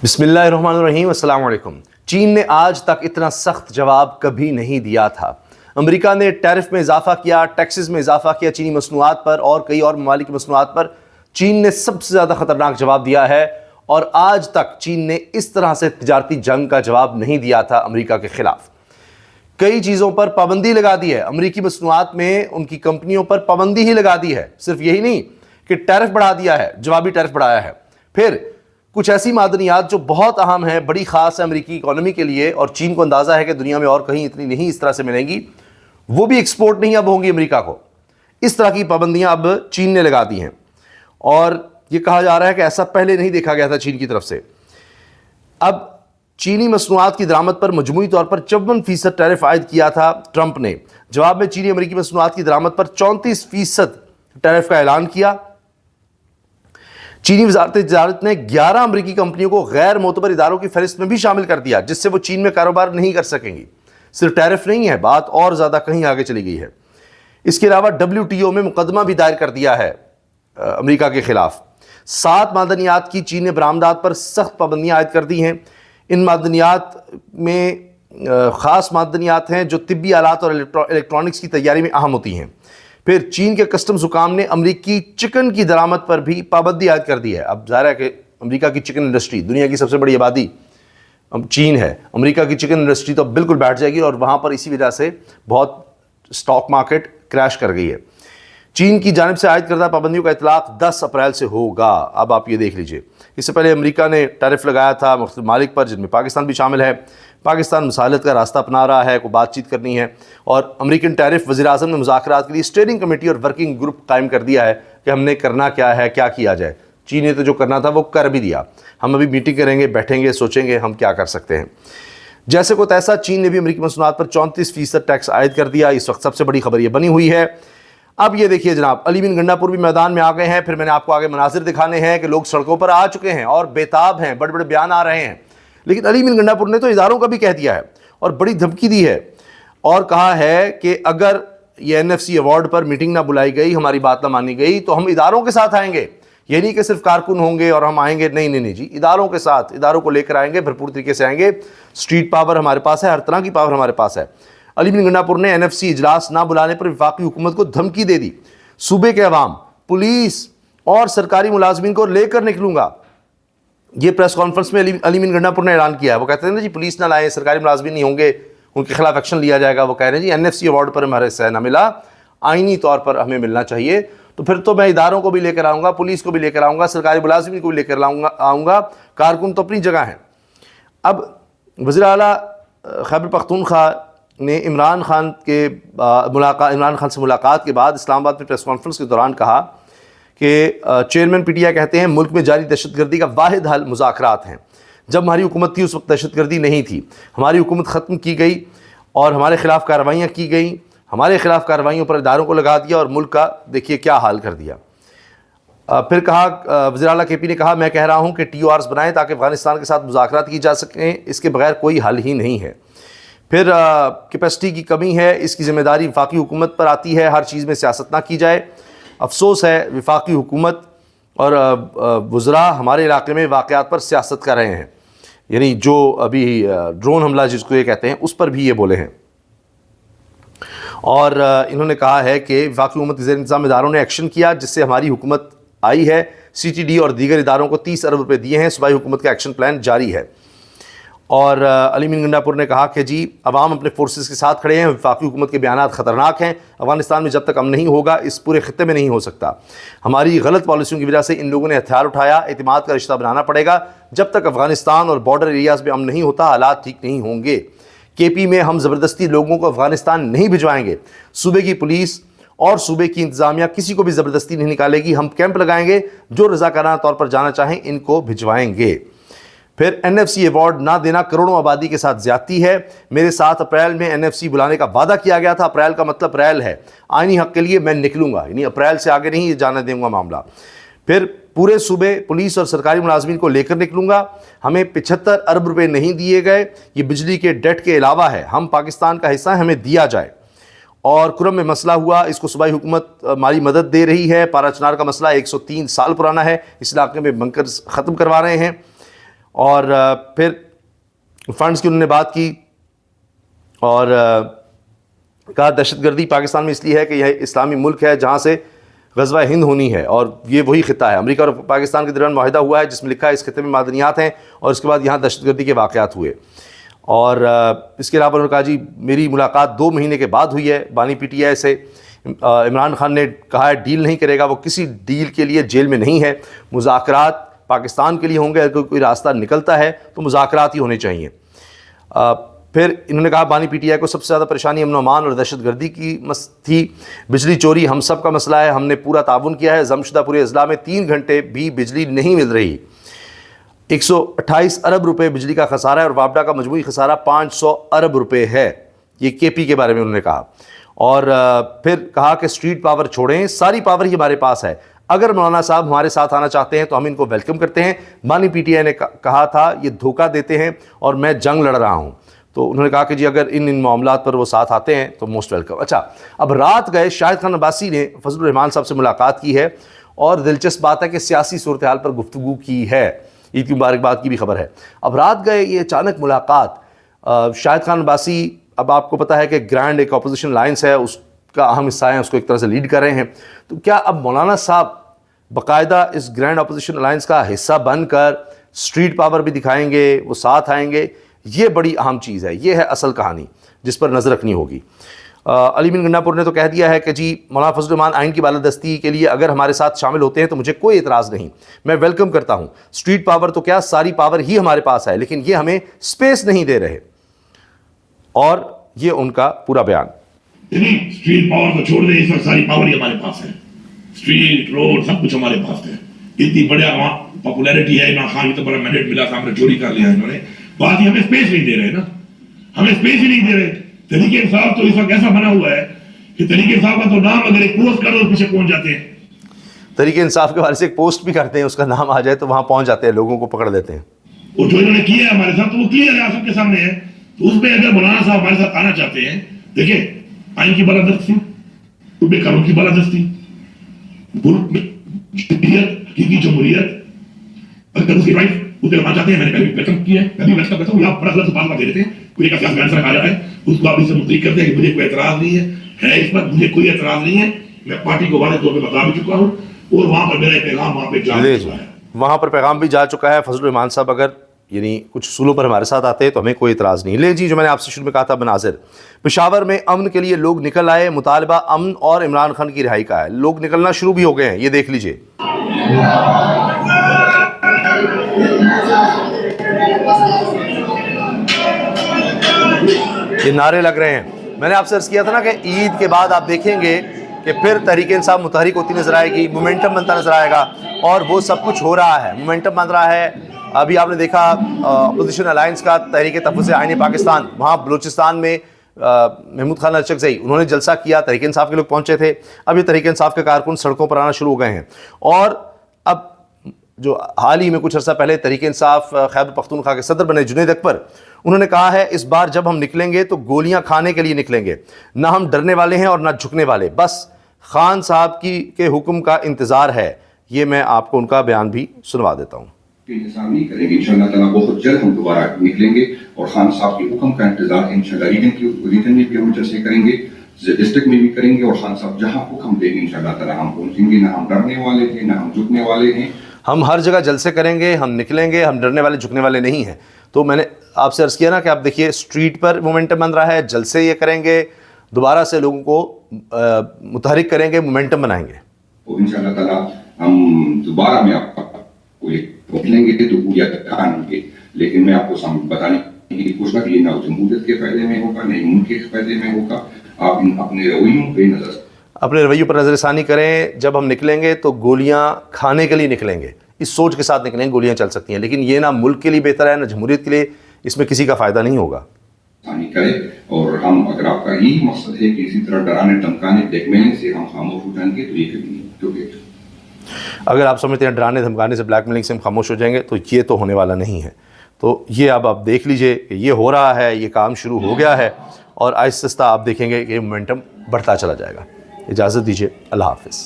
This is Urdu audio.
بسم اللہ الرحمن الرحیم، السلام علیکم۔ چین نے آج تک اتنا سخت جواب کبھی نہیں دیا تھا۔ امریکہ نے ٹیرف میں اضافہ کیا، ٹیکسز میں اضافہ کیا چینی مصنوعات پر اور کئی اور ممالک کی مصنوعات پر۔ چین نے سب سے زیادہ خطرناک جواب دیا ہے اور آج تک چین نے اس طرح سے تجارتی جنگ کا جواب نہیں دیا تھا امریکہ کے خلاف۔ کئی چیزوں پر پابندی لگا دی ہے، امریکی مصنوعات میں ان کی کمپنیوں پر پابندی ہی لگا دی ہے۔ صرف یہی نہیں کہ ٹیرف بڑھا دیا ہے، جوابی ٹیرف بڑھایا ہے۔ پھر کچھ ایسی معدنیات جو بہت اہم ہیں، بڑی خاص ہے امریکی اکانومی کے لیے، اور چین کو اندازہ ہے کہ دنیا میں اور کہیں اتنی نہیں اس طرح سے ملیں گی، وہ بھی ایکسپورٹ نہیں اب ہوں گی امریکہ کو۔ اس طرح کی پابندیاں اب چین نے لگا دی ہیں، اور یہ کہا جا رہا ہے کہ ایسا پہلے نہیں دیکھا گیا تھا چین کی طرف سے۔ اب چینی مصنوعات کی درآمد پر مجموعی طور پر 54% ٹیرف عائد کیا تھا ٹرمپ نے۔ جواب میں چینی امریکی مصنوعات کی درآمد پر 34% ٹیرف کا اعلان کیا۔ چینی وزارت تجارت نے 11 امریکی کمپنیوں کو غیر معتبر اداروں کی فہرست میں بھی شامل کر دیا، جس سے وہ چین میں کاروبار نہیں کر سکیں گی۔ صرف ٹیرف نہیں ہے، بات اور زیادہ کہیں آگے چلی گئی ہے۔ اس کے علاوہ WTO میں مقدمہ بھی دائر کر دیا ہے امریکہ کے خلاف۔ 7 معدنیات کی چین نے برآمدات پر سخت پابندیاں عائد کر دی ہیں۔ ان معدنیات میں خاص معدنیات ہیں جو طبی آلات اور الیکٹرانکس کی تیاری میں اہم ہوتی ہیں۔ پھر چین کے کسٹمز حکام نے امریکی چکن کی درآمد پر بھی پابندی عائد کر دی ہے۔ اب ظاہر ہے کہ امریکہ کی چکن انڈسٹری، دنیا کی سب سے بڑی آبادی چین ہے، امریکہ کی چکن انڈسٹری تو بالکل بیٹھ جائے گی، اور وہاں پر اسی وجہ سے بہت سٹاک مارکیٹ کریش کر گئی ہے۔ چین کی جانب سے عائد کردہ پابندیوں کا اطلاق 10 اپریل سے ہوگا۔ اب آپ یہ دیکھ لیجئے، اس سے پہلے امریکہ نے ٹیرف لگایا تھا مختلف ممالک پر، جن میں پاکستان بھی شامل ہے۔ پاکستان مصالحت کا راستہ اپنا رہا ہے، کو بات چیت کرنی ہے، اور امریکن ٹیرف وزیر اعظم نے مذاکرات کے لیے اسٹیئرنگ کمیٹی اور ورکنگ گروپ قائم کر دیا ہے کہ ہم نے کرنا کیا ہے، کیا کیا جائے۔ چین نے تو جو کرنا تھا وہ کر بھی دیا، ہم ابھی میٹنگ کریں گے، بیٹھیں گے، سوچیں گے ہم کیا کر سکتے ہیں۔ جیسے کو تیسا چین نے بھی امریکی مصنوعات پر 34% ٹیکس عائد کر دیا۔ اس وقت سب سے بڑی خبر یہ بنی ہوئی ہے۔ اب یہ دیکھیے جناب، علی بن گنڈا پور بھی میدان میں آ گئے ہیں۔ پھر میں نے آپ کو آگے مناظر دکھانے ہیں کہ لوگ سڑکوں پر آ چکے ہیں اور بےتاب ہیں، بڑے بڑے بیان آ رہے ہیں، لیکن علی بن گنڈا پور نے تو اداروں کا بھی کہہ دیا ہے اور بڑی دھمکی دی ہے، اور کہا ہے کہ اگر یہ NFC ایوارڈ پر میٹنگ نہ بلائی گئی، ہماری بات نہ مانی گئی، تو ہم اداروں کے ساتھ آئیں گے۔ یہ نہیں کہ صرف کارکن ہوں گے اور ہم آئیں گے، نہیں نہیں جی، اداروں کے ساتھ، اداروں کو لے کر آئیں گے، بھرپور طریقے سے آئیں گے۔ اسٹریٹ پاور ہمارے پاس ہے، ہر طرح کی پاور ہمارے پاس ہے۔ علی بن گنڈا پور نے NFC اجلاس نہ بلانے پر وفاقی حکومت کو دھمکی دے دی۔ صوبے کے عوام، پولیس اور سرکاری ملازمین کو لے کر نکلوں گا، یہ پریس کانفرنس میں علی بن گنڈا پور نے اعلان کیا ہے۔ وہ کہتے ہیں نا جی پولیس نہ لائیں، سرکاری ملازمین نہیں ہوں گے، ان کے خلاف ایکشن لیا جائے گا۔ وہ کہہ رہے ہیں جی NFC ایوارڈ پر ہمارے حصہ نہ ملا، آئینی طور پر ہمیں ملنا چاہیے، تو پھر تو میں اداروں کو بھی لے کر آؤں گا، پولیس کو بھی لے کر آؤں گا، سرکاری ملازمین کو بھی لے کر آؤں گا۔ کارکن تو اپنی جگہ ہیں۔ اب وزیر اعلیٰ خیبر پختونخوا نے عمران خان سے ملاقات کے بعد اسلام آباد میں پریس کانفرنس کے دوران کہا کہ چیئرمین PTI کہتے ہیں ملک میں جاری دہشت گردی کا واحد حل مذاکرات ہیں۔ جب ہماری حکومت تھی اس وقت دہشت گردی نہیں تھی، ہماری حکومت ختم کی گئی اور ہمارے خلاف کارروائیاں کی گئیں، ہمارے خلاف کارروائیوں پر اداروں کو لگا دیا اور ملک کا دیکھیے کیا حال کر دیا۔ پھر کہا وزیر اعلیٰ KP نے کہا میں کہہ رہا ہوں کہ TORs بنائیں تاکہ افغانستان کے ساتھ مذاکرات کی جا سکیں، اس کے بغیر کوئی حل ہی نہیں ہے۔ پھر کیپیسٹی کی کمی ہے، اس کی ذمہ داری وفاقی حکومت پر آتی ہے، ہر چیز میں سیاست نہ کی جائے۔ افسوس ہے وفاقی حکومت اور وزراء ہمارے علاقے میں واقعات پر سیاست کر رہے ہیں، یعنی جو ابھی ڈرون حملہ جس کو یہ کہتے ہیں اس پر بھی یہ بولے ہیں۔ اور انہوں نے کہا ہے کہ وفاقی حکومت کے زیر انتظام اداروں نے ایکشن کیا جس سے ہماری حکومت آئی ہے، CTD اور دیگر اداروں کو 30 ارب روپے دیے ہیں، صوبائی حکومت کا ایکشن پلان جاری ہے۔ اور علی بن گنڈا پور نے کہا کہ جی عوام اپنے فورسز کے ساتھ کھڑے ہیں، وفاقی حکومت کے بیانات خطرناک ہیں، افغانستان میں جب تک امن نہیں ہوگا اس پورے خطے میں نہیں ہو سکتا۔ ہماری غلط پالیسیوں کی وجہ سے ان لوگوں نے ہتھیار اٹھایا، اعتماد کا رشتہ بنانا پڑے گا۔ جب تک افغانستان اور بارڈر ایریاز میں امن نہیں ہوتا حالات ٹھیک نہیں ہوں گے۔ KP میں ہم زبردستی لوگوں کو افغانستان نہیں بھجوائیں گے، صوبے کی پولیس اور صوبے کی انتظامیہ کسی کو بھی زبردستی نہیں نکالے گی، ہم کیمپ لگائیں گے، جو رضاکارانہ طور پر جانا چاہیں ان کو بھجوائیں گے۔ پھر NFC ایوارڈ نہ دینا کروڑوں آبادی کے ساتھ زیادتی ہے، میرے 7 اپریل میں NFC بلانے کا وعدہ کیا گیا تھا، اپریل کا مطلب اپریل ہے، آئینی حق کے لیے میں نکلوں گا، یعنی اپریل سے آگے نہیں جانے دوں گا معاملہ۔ پھر پورے صوبے پولیس اور سرکاری ملازمین کو لے کر نکلوں گا، ہمیں 75 ارب روپے نہیں دیے گئے، یہ بجلی کے ڈیٹ کے علاوہ ہے، ہم پاکستان کا حصہ ہمیں دیا جائے۔ اور کرم میں مسئلہ ہوا، اس کو صوبائی حکومت مالی مدد دے رہی ہے۔ پارا چنار کا مسئلہ 103 سال پرانا ہے، اس علاقے میں بنکرز ختم کروا رہے ہیں۔ اور پھر فنڈز کی انہوں نے بات کی اور کہا دہشت گردی پاکستان میں اس لیے ہے کہ یہ اسلامی ملک ہے جہاں سے غزوہ ہند ہونی ہے، اور یہ وہی خطہ ہے۔ امریکہ اور پاکستان کے درمیان معاہدہ ہوا ہے جس میں لکھا ہے اس خطے میں معدنیات ہیں، اور اس کے بعد یہاں دہشت گردی کے واقعات ہوئے۔ اور اس کے علاوہ انہوں نے کہا جی میری ملاقات 2 مہینے کے بعد ہوئی ہے بانی پی ٹی آئی سے۔ عمران خان نے کہا ہے ڈیل نہیں کرے گا، وہ کسی ڈیل کے لیے جیل میں نہیں ہے، مذاکرات پاکستان کے لیے ہوں گے، اگر کوئی راستہ نکلتا ہے تو مذاکرات ہی ہونے چاہیے۔ پھر انہوں نے کہا بانی پی ٹی آئی کو سب سے زیادہ پریشانی امن و امان اور دہشت گردی کی تھی، بجلی چوری ہم سب کا مسئلہ ہے، ہم نے پورا تعاون کیا ہے، ضم شدہ پورے اضلاع میں 3 گھنٹے بھی بجلی نہیں مل رہی، 128 ارب روپے بجلی کا خسارہ ہے، اور وابڈا کا مجموعی خسارہ 500 ارب روپے ہے۔ یہ کے پی کے بارے میں انہوں نے کہا۔ اور پھر کہا کہ اسٹریٹ پاور چھوڑیں، ساری پاور ہی ہمارے پاس ہے، اگر مولانا صاحب ہمارے ساتھ آنا چاہتے ہیں تو ہم ان کو ویلکم کرتے ہیں۔ بانی پی ٹی آئی نے کہا تھا یہ دھوکہ دیتے ہیں اور میں جنگ لڑ رہا ہوں، تو انہوں نے کہا کہ جی اگر ان معاملات پر وہ ساتھ آتے ہیں تو موسٹ ویلکم۔ اچھا، اب رات گئے شاہد خان عباسی نے فضل الرحمان صاحب سے ملاقات کی ہے، اور دلچسپ بات ہے کہ سیاسی صورتحال پر گفتگو کی ہے، عید کی مبارکباد کی بھی خبر ہے۔ اب رات گئے یہ اچانک ملاقات، شاہد خان عباسی اب آپ کو پتہ ہے کہ گرینڈ ایک اپوزیشن الائنس ہے، اس کا اہم حصہ ہیں، اس کو ایک طرح سے لیڈ کر رہے ہیں، تو کیا اب مولانا صاحب باقاعدہ اس گرینڈ اپوزیشن الائنس کا حصہ بن کر اسٹریٹ پاور بھی دکھائیں گے، وہ ساتھ آئیں گے؟ یہ بڑی اہم چیز ہے، یہ ہے اصل کہانی جس پر نظر رکھنی ہوگی۔ علی بن گنڈا پور نے تو کہہ دیا ہے کہ جی مولانا فضل الرحمان آئین کی بالادستی کے لیے اگر ہمارے ساتھ شامل ہوتے ہیں تو مجھے کوئی اعتراض نہیں، میں ویلکم کرتا ہوں، اسٹریٹ پاور تو کیا ساری پاور ہی ہمارے پاس ہے، لیکن یہ ہمیں سپیس نہیں دے رہے۔ اور یہ ان کا پورا بیان۔ اسٹریٹ پاور کو چھوڑ دیں، اس وقت ساری پاور ہی ہمارے پاس ہے، اسٹریٹ روڈ سب کچھ ہمارے پاس ہے، اتنی بڑا پاپولیرٹی ہے، عمران خان کی تو بڑا مینڈیٹ ملا تھا، ہم نے چوری کر لیا انہوں نے، بات ہی ہمیں اسپیس نہیں دے رہے نا، ہمیں اسپیس ہی نہیں دے رہے۔ تحریک انصاف تو اس وقت ایسا بنا ہوا ہے کہ تحریک انصاف کا تو نام اگر ایک پوسٹ کرو تو پیچھے پہنچ جاتے ہیں، تحریک انصاف کے حوالے سے ایک پوسٹ بھی کرتے ہیں، اس کا نام آ جائے تو وہاں پہنچ جاتے ہیں، لوگوں کو پکڑ لیتے ہیں۔ اور جو انہوں نے کیا ہے ہمارے ساتھ تو وہ کلیئر ہے، آپ سب کے سامنے ہے، تو اس میں اگر مولانا صاحب ہمارے ساتھ آنا چاہتے ہیں، دیکھیں آئین کی بالادستی، صوبے قانون کی بالادستی، ملک میں جمہوریت، حقیقی جمہوریت، اگر اس کی رائٹ اسے لگانا چاہتے ہیں، میں نے کبھی ویلکم کیا ہے، کبھی ویلکم کرتا ہوں، یا بڑا غلط بات دے دیتے ہیں، کوئی ایک سیاسی آنسر آ جاتا ہے، اس کو آپ اس سے مطلق کرتے ہیں کہ مجھے کوئی اعتراض نہیں ہے اس پر، مجھے کوئی اعتراض نہیں ہے، میں پارٹی کو واضح طور پہ بتا بھی چکا ہوں، اور وہاں پر میرا پیغام وہاں پہ جا چکا ہے، وہاں پر پیغام بھی جا چکا ہے۔ فضل الرحمان صاحب اگر یعنی کچھ اصولوں پر ہمارے ساتھ آتے ہیں تو ہمیں کوئی اعتراض نہیں۔ لے جی جو میں نے آپ سے شروع میں کہا تھا مناظر، پشاور میں امن کے لیے لوگ نکل آئے، مطالبہ امن اور عمران خان کی رہائی کا ہے، لوگ نکلنا شروع بھی ہو گئے ہیں، یہ دیکھ لیجئے۔ یہ نعرے لگ رہے ہیں۔ میں نے آپ سے عرض کیا تھا نا کہ عید کے بعد آپ دیکھیں گے کہ پھر تحریک انصاف متحرک ہوتی نظر آئے گی، مومنٹم بنتا نظر آئے گا، اور وہ سب کچھ ہو رہا ہے، مومنٹم بن رہا ہے۔ ابھی آپ نے دیکھا اپوزیشن الائنس کا تحریک تحفظ آئین پاکستان، وہاں بلوچستان میں محمود خان ارچکزئی انہوں نے جلسہ کیا، تحریک انصاف کے لوگ پہنچے تھے، اب یہ تحریک انصاف کے کارکن سڑکوں پر آنا شروع ہو گئے ہیں۔ اور اب جو حال ہی میں کچھ عرصہ پہلے تحریک انصاف خیبر پختونخوا کے صدر بنے جنید اکبر، انہوں نے کہا ہے اس بار جب ہم نکلیں گے تو گولیاں کھانے کے لیے نکلیں گے، نہ ہم ڈرنے والے ہیں اور نہ جھکنے والے، بس خان صاحب کے حکم کا انتظار ہے۔ یہ میں آپ کو ان کا بیان بھی سنوا دیتا ہوں۔ انتظار نہیں کریں گے، انشاءاللہ تعالیٰ بہت جلد ہم دوبارہ نکلیں گے، اور خان صاحب کے حکم کا انتظار انشاءاللہ ریجن میں بھی ہم جلسے کریں گے، ڈسٹرکٹ میں بھی کریں گے، اور خان صاحب جہاں حکم دیں گے انشاءاللہ تعالیٰ ہم پہنچیں گے، نہ ہم ڈرنے والے ہیں نہ ہم جھکنے والے ہیں، ہم ہر جگہ جلسے کریں گے، ہم نکلیں گے، ہم ڈرنے والے جھکنے والے نہیں ہیں۔ تو میں نے آپ سے عرض کیا نا کہ آپ دیکھیے اسٹریٹ پر مومنٹم بن رہا ہے، جلسے یہ کریں گے، دوبارہ سے لوگوں کو متحرک کریں گے، مومنٹم بنائیں گے، اور انشاءاللہ تعالیٰ ہم دوبارہ میں آپ کو نکلیں گے تو پوریا کھانیں گے، لیکن میں آپ کو بتانے کی کوشش کہ یہ نہ جمہوریت کے فائدے میں ہوگا نہ ملک کے فائدے میں ہوگا، آپ اپنے رویوں پہ اپنے رویوں پر نظر ثانی کریں۔ جب ہم نکلیں گے تو گولیاں کھانے کے لیے نکلیں گے، اس سوچ کے ساتھ نکلیں گے، گولیاں چل سکتی ہیں، لیکن یہ نہ ملک کے لیے بہتر ہے نہ جمہوریت کے لیے، اس میں کسی کا فائدہ نہیں ہوگا۔ کرے، اور ہم اگر آپ کا یہی مقصد ہے کہ اسی طرح ڈرانے دھمکانے بلیک میلنگ سے ہم خاموش ہو جائیں گے تو یہ کبھی نہیں، کیونکہ اگر آپ سمجھتے ہیں ڈرانے دھمکانے سے بلیک میلنگ سے ہم خاموش ہو جائیں گے تو یہ تو ہونے والا نہیں ہے۔ تو یہ اب آپ دیکھ لیجئے کہ یہ ہو رہا ہے، یہ کام شروع ہو گیا ہے، اور آہستہ آہستہ آپ دیکھیں گے کہ مومنٹم بڑھتا چلا جائے گا۔ اجازت دیجیے، اللہ حافظ۔